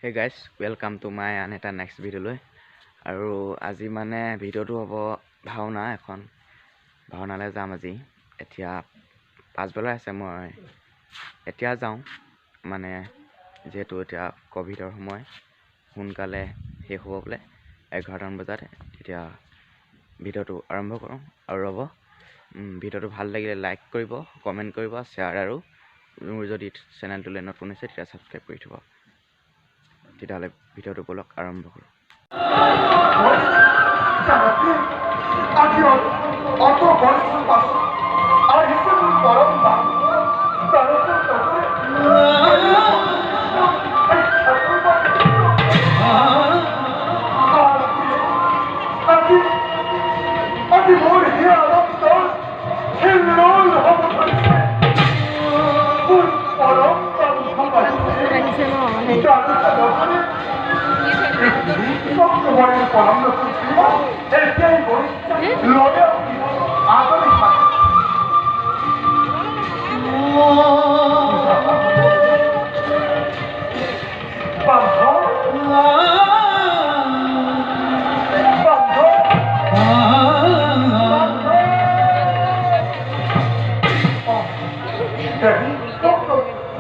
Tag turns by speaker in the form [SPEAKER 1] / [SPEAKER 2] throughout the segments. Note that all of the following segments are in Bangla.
[SPEAKER 1] Hey guys welcome to my আন এটা নেক্সট ভিডিঅ'লৈ। আৰু আজি মানে ভিডিঅ'টো হ'ব ভাওনা এখন। ভাওনালৈ যাম আজি। এতিয়া পাছবেলা আছে, মই এতিয়া যাওঁ মানে যিহেতু এতিয়া ক'ভিডৰ সময়, সোনকালে শেষ হ'ব বোলে 11টামান বজাত। এতিয়া ভিডিঅ'টো আৰম্ভ কৰোঁ। আৰু ৰ'ব, ভিডিঅ'টো ভাল লাগিলে লাইক কৰিব, কমেণ্ট কৰিব, শ্বেয়াৰ, আৰু মোৰ যদি চেনেলটোলৈ নতুন হৈছে তেতিয়া ছাবস্ক্ৰাইব কৰি থ'ব। তেতিয়াহ'লে ভিডিঅ'টো বলক আৰম্ভ কৰোঁ।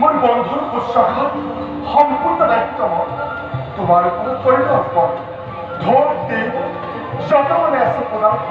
[SPEAKER 2] মোৰ বন্ধুৰ উৎসাহত সম্পূৰ্ণ দায়িত্ব তোমাৰ ওপৰত কৰি লওঁ। ধোপ দি যতনে আছে পদাৰ্থ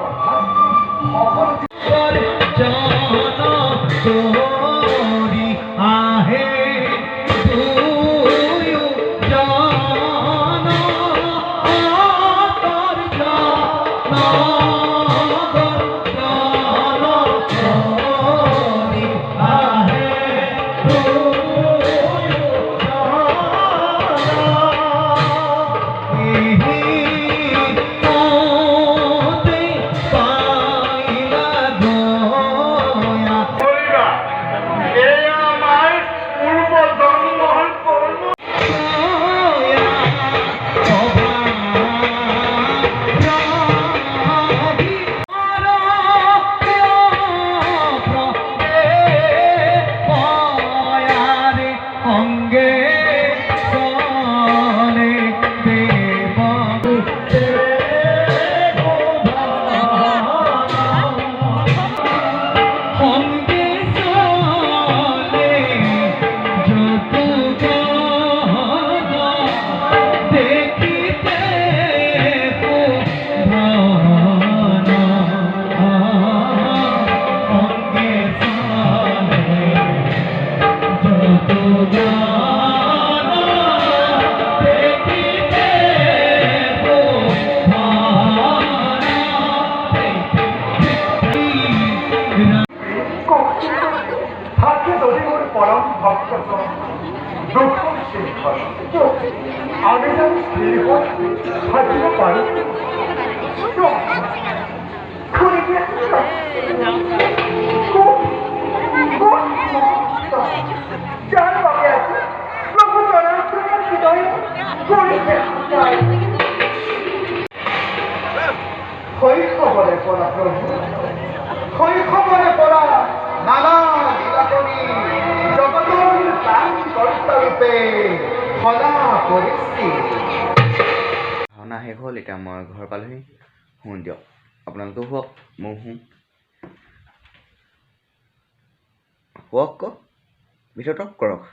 [SPEAKER 2] পরম ভক্ত দুঃখ শৃঙ্খল আমি যেন স্থির হয়ে থাকিব পারি। যার বাবে আছে প্রভু জনার্দনের হৃদয়ে করিতে শৈশবরে পড়া প্রভু, শৈশবরে পড়া নানা লীলাকরি জগতৰ প্ৰাণকৰ্তাৰূপে সদা পৰিস্থিতি।
[SPEAKER 1] ভাওনা শেষ হ'ল, এতিয়া মই ঘৰ পালোহি। শুন দিয়ক, আপোনালোকেও শুৱক, ময়ো শুওঁ। শুৱক, ভিডিঅ'টো কৰক।